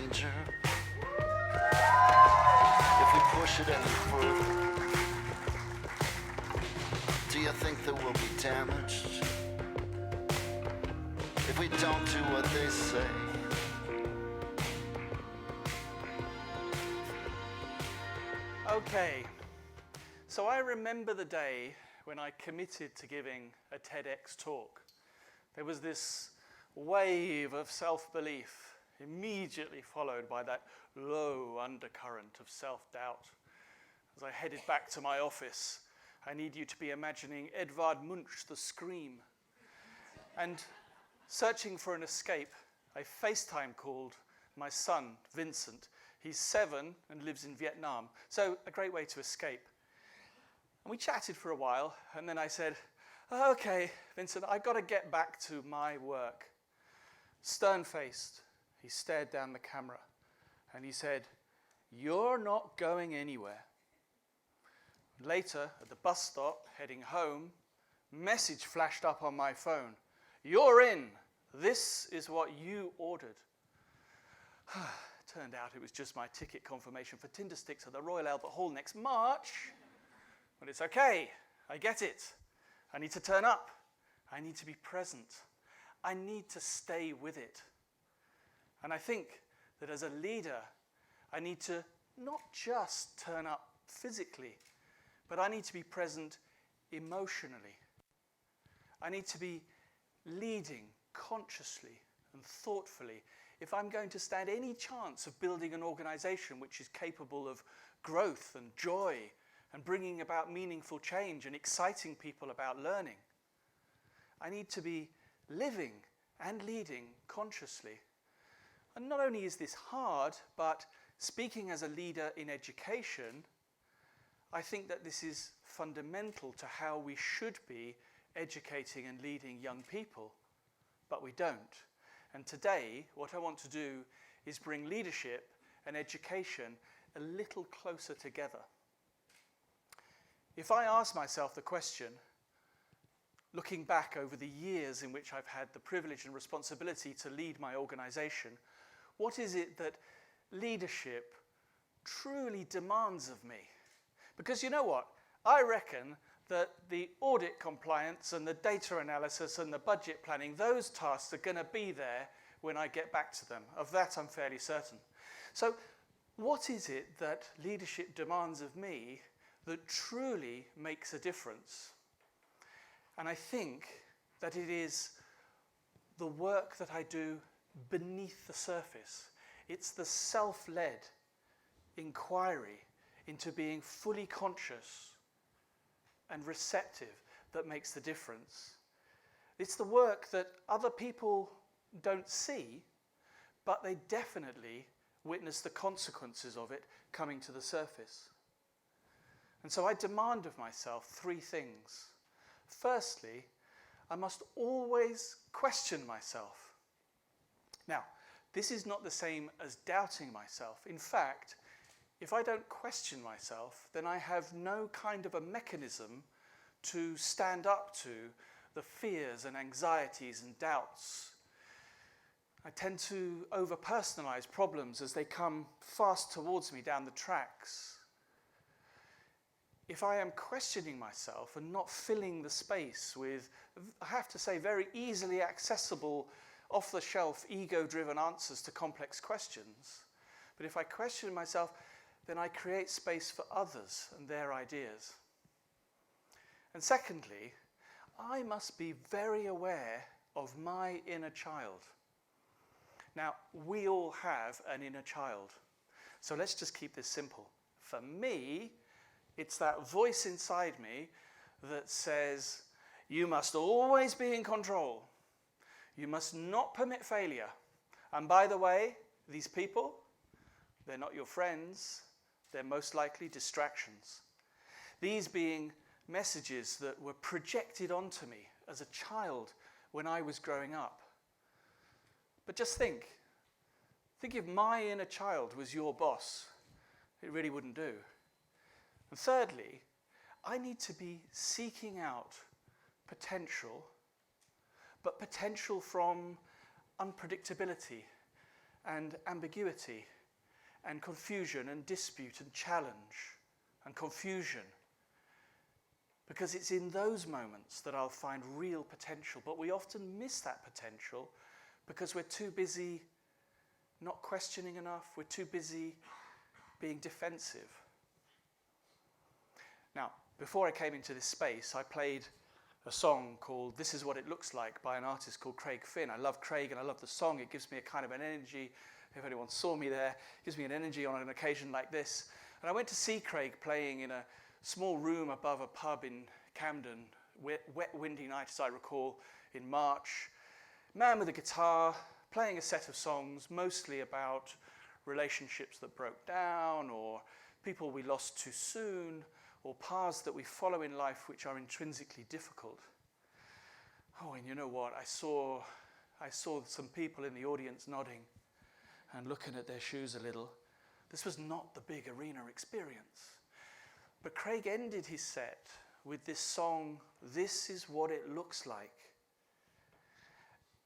danger if we push it any further? Do you think there will be damage if we don't do what they say? Okay, so I remember the day when I committed to giving a TEDx talk. There was this wave of self-belief, immediately followed by that low undercurrent of self-doubt. As I headed back to my office, I need you to be imagining Edvard Munch, The Scream. And searching for an escape, I FaceTime called my son, Vincent. He's 7 and lives in Vietnam, so a great way to escape. And we chatted for a while, and then I said, okay, Vincent, I've got to get back to my work. Stern-faced, he stared down the camera, and he said, you're not going anywhere. Later, at the bus stop, heading home, message flashed up on my phone. You're in. This is what you ordered. Turned out it was just my ticket confirmation for Tinder Sticks at the Royal Albert Hall next March. But it's okay. I get it. I need to turn up. I need to be present. I need to stay with it. And I think that as a leader, I need to not just turn up physically, but I need to be present emotionally. I need to be leading consciously and thoughtfully if I'm going to stand any chance of building an organization which is capable of growth and joy and bringing about meaningful change and exciting people about learning. I need to be living and leading consciously. And not only is this hard, but speaking as a leader in education, I think that this is fundamental to how we should be educating and leading young people, but we don't. And today, what I want to do is bring leadership and education a little closer together. If I ask myself the question, looking back over the years in which I've had the privilege and responsibility to lead my organization, what is it that leadership truly demands of me? Because you know what? I reckon that the audit compliance and the data analysis and the budget planning, those tasks are going to be there when I get back to them. Of that, I'm fairly certain. So what is it that leadership demands of me that truly makes a difference? And I think that it is the work that I do beneath the surface. It's the self-led inquiry into being fully conscious and receptive that makes the difference. It's the work that other people don't see, but they definitely witness the consequences of it coming to the surface. And so I demand of myself 3 things. Firstly, I must always question myself. Now, this is not the same as doubting myself. In fact, if I don't question myself, then I have no kind of a mechanism to stand up to the fears and anxieties and doubts. I tend to over-personalize problems as they come fast towards me down the tracks. If I am questioning myself and not filling the space with, I have to say, very easily accessible, off-the-shelf, ego-driven answers to complex questions, but if I question myself, then I create space for others and their ideas. And secondly, I must be very aware of my inner child. Now, we all have an inner child. So let's just keep this simple. For me, it's that voice inside me that says, you must always be in control. You must not permit failure. And by the way, these people, they're not your friends. They're most likely distractions. These being messages that were projected onto me as a child when I was growing up. But just think if my inner child was your boss, it really wouldn't do. And thirdly, I need to be seeking out potential, but potential from unpredictability and ambiguity and confusion and dispute and challenge and confusion. Because it's in those moments that I'll find real potential. But we often miss that potential because we're too busy not questioning enough. We're too busy being defensive. Now, before I came into this space, I played a song called This Is What It Looks Like by an artist called Craig Finn. I love Craig and I love the song. It gives me a kind of an energy. If anyone saw me there, it gives me an energy on an occasion like this. And I went to see Craig playing in a small room above a pub in Camden, wet, windy night, as I recall, in March. Man with a guitar, playing a set of songs, mostly about relationships that broke down, or people we lost too soon, or paths that we follow in life which are intrinsically difficult. Oh, and you know what? I saw some people in the audience nodding and looking at their shoes a little. This was not the big arena experience. But Craig ended his set with this song, This Is What It Looks Like.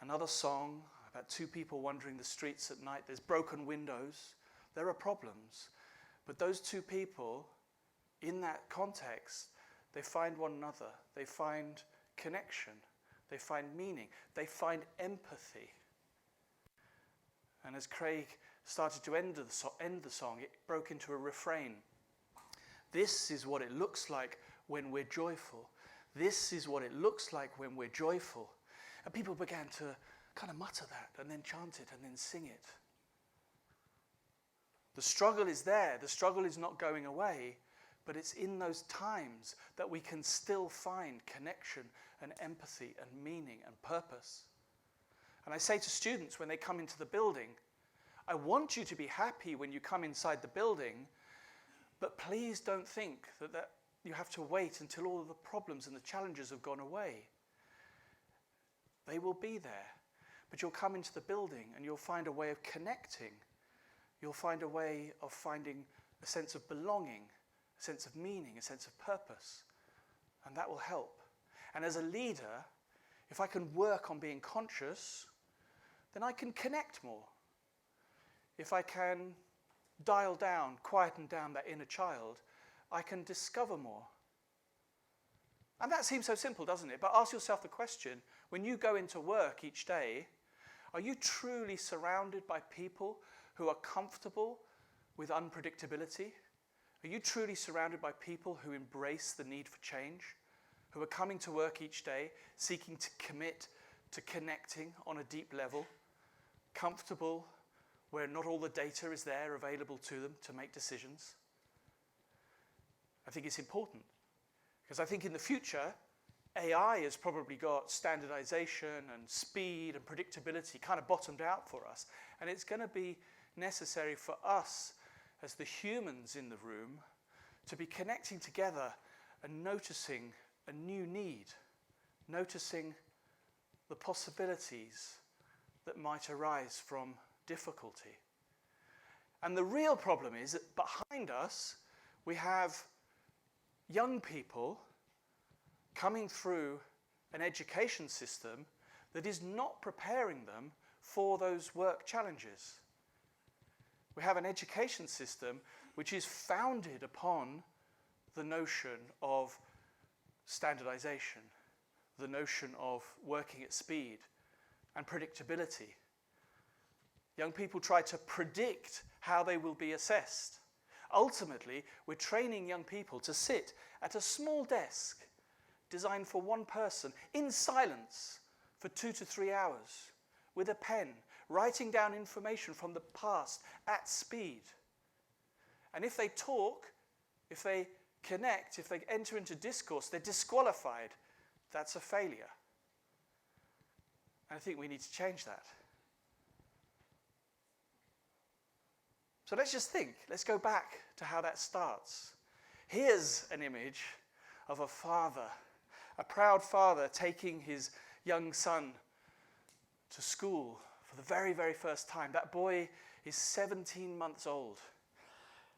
Another song about two people wandering the streets at night. There's broken windows. There are problems. But those two people, in that context, they find one another. They find connection. They find meaning. They find empathy. And as Craig started to end the song, it broke into a refrain. This is what it looks like when we're joyful. This is what it looks like when we're joyful. And people began to kind of mutter that and then chant it and then sing it. The struggle is there. The struggle is not going away, but it's in those times that we can still find connection and empathy and meaning and purpose. And I say to students when they come into the building, I want you to be happy when you come inside the building, but please don't think that you have to wait until all of the problems and the challenges have gone away. They will be there, but you'll come into the building and you'll find a way of connecting. You'll find a way of finding a sense of belonging, a sense of meaning, a sense of purpose, and that will help. And as a leader, if I can work on being conscious, then I can connect more. If I can dial down, quieten down that inner child, I can discover more. And that seems so simple, doesn't it? But ask yourself the question, when you go into work each day, are you truly surrounded by people who are comfortable with unpredictability? Are you truly surrounded by people who embrace the need for change, who are coming to work each day, seeking to commit to connecting on a deep level, comfortable where not all the data is there available to them to make decisions? I think it's important, because I think in the future, AI has probably got standardization and speed and predictability kind of bottomed out for us. And it's going to be necessary for us as the humans in the room to be connecting together and noticing a new need, noticing the possibilities that might arise from difficulty. And the real problem is that behind us, we have young people coming through an education system that is not preparing them for those work challenges. We have an education system which is founded upon the notion of standardization, the notion of working at speed and predictability. Young people try to predict how they will be assessed. Ultimately, we're training young people to sit at a small desk designed for one person in silence for 2 to 3 hours with a pen, writing down information from the past at speed. And if they talk, if they connect, if they enter into discourse, they're disqualified. That's a failure. And I think we need to change that. So let's just think. Let's go back to how that starts. Here's an image of a father, a proud father taking his young son to school for the very, very first time. That boy is 17 months old.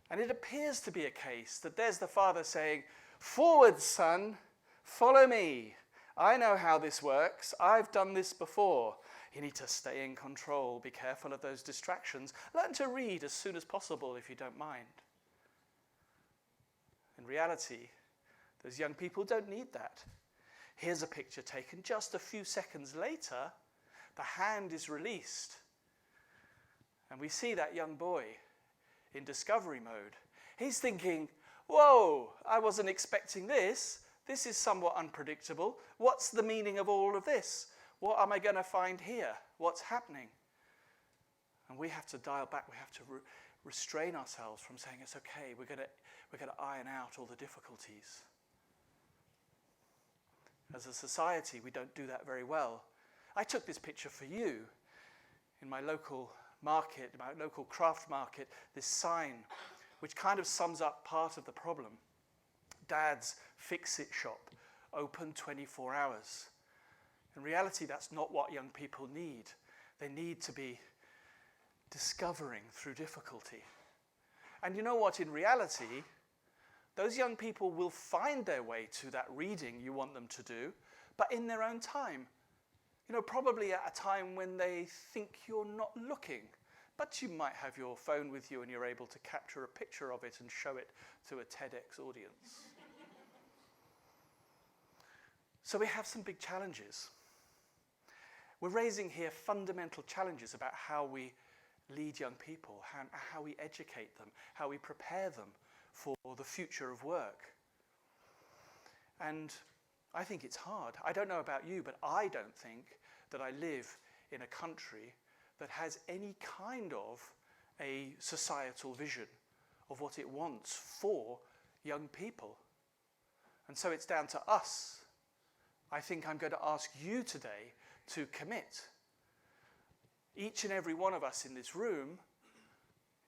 And it appears to be a case that there's the father saying, "Forward, son, follow me. I know how this works. I've done this before. You need to stay in control, be careful of those distractions. Learn to read as soon as possible if you don't mind. In reality, those young people don't need that. Here's a picture taken just a few seconds later. The hand is released. And we see that young boy in discovery mode. He's thinking, whoa, I wasn't expecting this. This is somewhat unpredictable. What's the meaning of all of this? What am I going to find here? What's happening? And we have to dial back. We have to restrain ourselves from saying, it's okay, we're going to iron out all the difficulties. As a society, we don't do that very well. I took this picture for you in my local market, my local craft market, this sign, which kind of sums up part of the problem. Dad's Fix-It shop, open 24 hours. In reality, that's not what young people need. They need to be discovering through difficulty. And you know what? In reality, those young people will find their way to that reading you want them to do, but in their own time. You know, probably at a time when they think you're not looking, but you might have your phone with you and you're able to capture a picture of it and show it to a TEDx audience. So we have some big challenges. We're raising here fundamental challenges about how we lead young people, how we educate them, how we prepare them for the future of work. And I think it's hard. I don't know about you, but I don't think that I live in a country that has any kind of a societal vision of what it wants for young people. And so it's down to us. I think I'm going to ask you today to commit. Each and every one of us in this room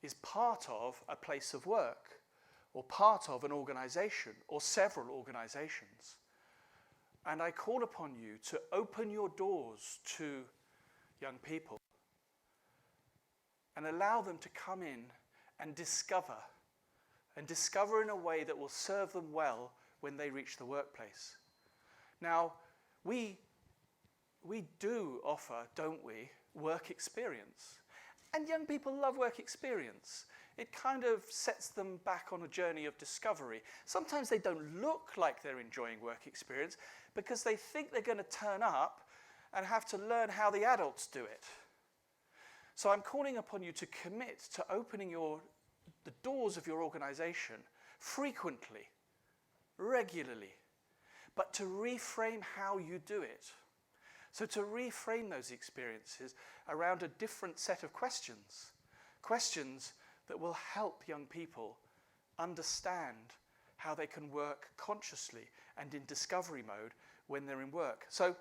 is part of a place of work, or part of an organization, or several organizations. And I call upon you to open your doors to young people and allow them to come in and discover in a way that will serve them well when they reach the workplace. Now, we do offer, don't we, work experience. And young people love work experience. It kind of sets them back on a journey of discovery. Sometimes they don't look like they're enjoying work experience because they think they're going to turn up and have to learn how the adults do it. So I'm calling upon you to commit to opening the doors of your organization frequently, regularly, but to reframe how you do it. So to reframe those experiences around a different set of questions that will help young people understand how they can work consciously and in discovery mode when they're in work. So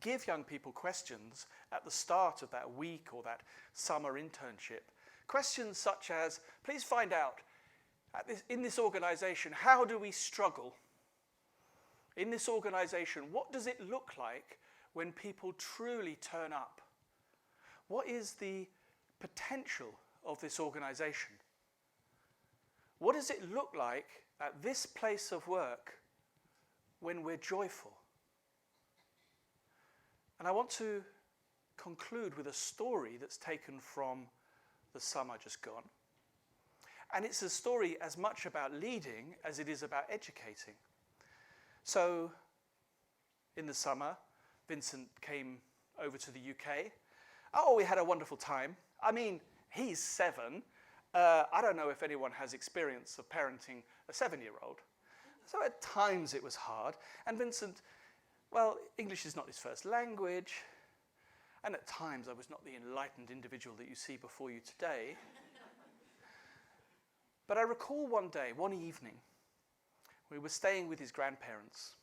give young people questions at the start of that week or that summer internship. Questions such as, please find out, in this organization, how do we struggle? In this organization, what does it look like when people truly turn up? What is the potential of this organization? What does it look like at this place of work when we're joyful? And I want to conclude with a story that's taken from the summer just gone. And it's a story as much about leading as it is about educating. So, in the summer, Vincent came over to the UK. Oh, we had a wonderful time. I mean, he's 7. I don't know if anyone has experience of parenting a 7-year-old. So at times it was hard. And Vincent, well, English is not his first language. And at times I was not the enlightened individual that you see before you today. But I recall one evening, we were staying with his grandparents.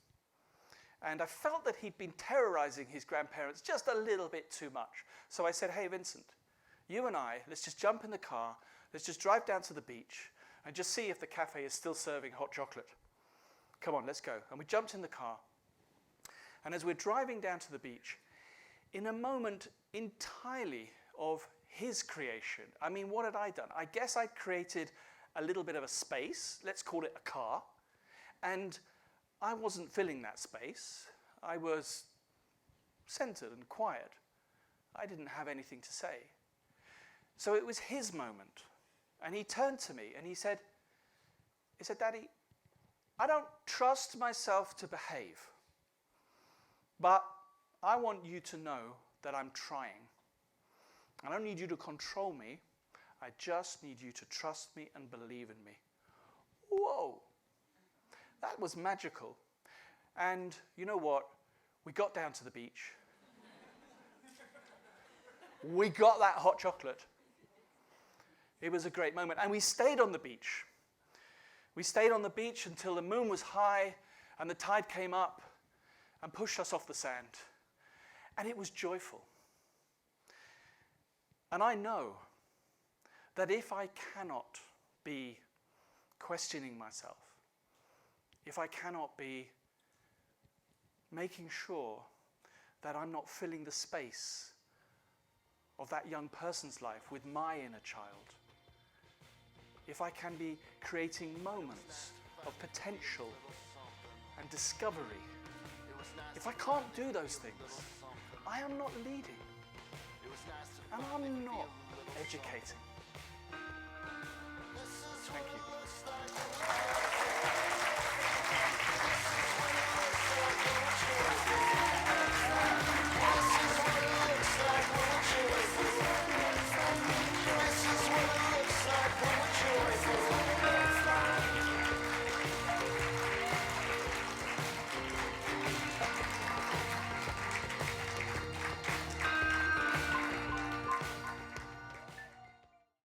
And I felt that he'd been terrorizing his grandparents just a little bit too much. So I said, hey, Vincent, you and I, let's just jump in the car, let's just drive down to the beach and just see if the cafe is still serving hot chocolate. Come on, let's go. And we jumped in the car. And as we're driving down to the beach, in a moment entirely of his creation, I mean, what had I done? I guess I'd created a little bit of a space, let's call it a car, and I wasn't filling that space. I was centered and quiet. I didn't have anything to say. So it was his moment. And he turned to me and he said, Daddy, I don't trust myself to behave, but I want you to know that I'm trying. I don't need you to control me. I just need you to trust me and believe in me. Whoa, that was magical. And you know what? We got down to the beach. We got that hot chocolate. It was a great moment. And we stayed on the beach. We stayed on the beach until the moon was high and the tide came up and pushed us off the sand. And it was joyful. And I know that if I cannot be questioning myself, if I cannot be making sure that I'm not filling the space of that young person's life with my inner child, if I can be creating moments of potential and discovery, if I can't do those things, I am not leading, and I'm not educating.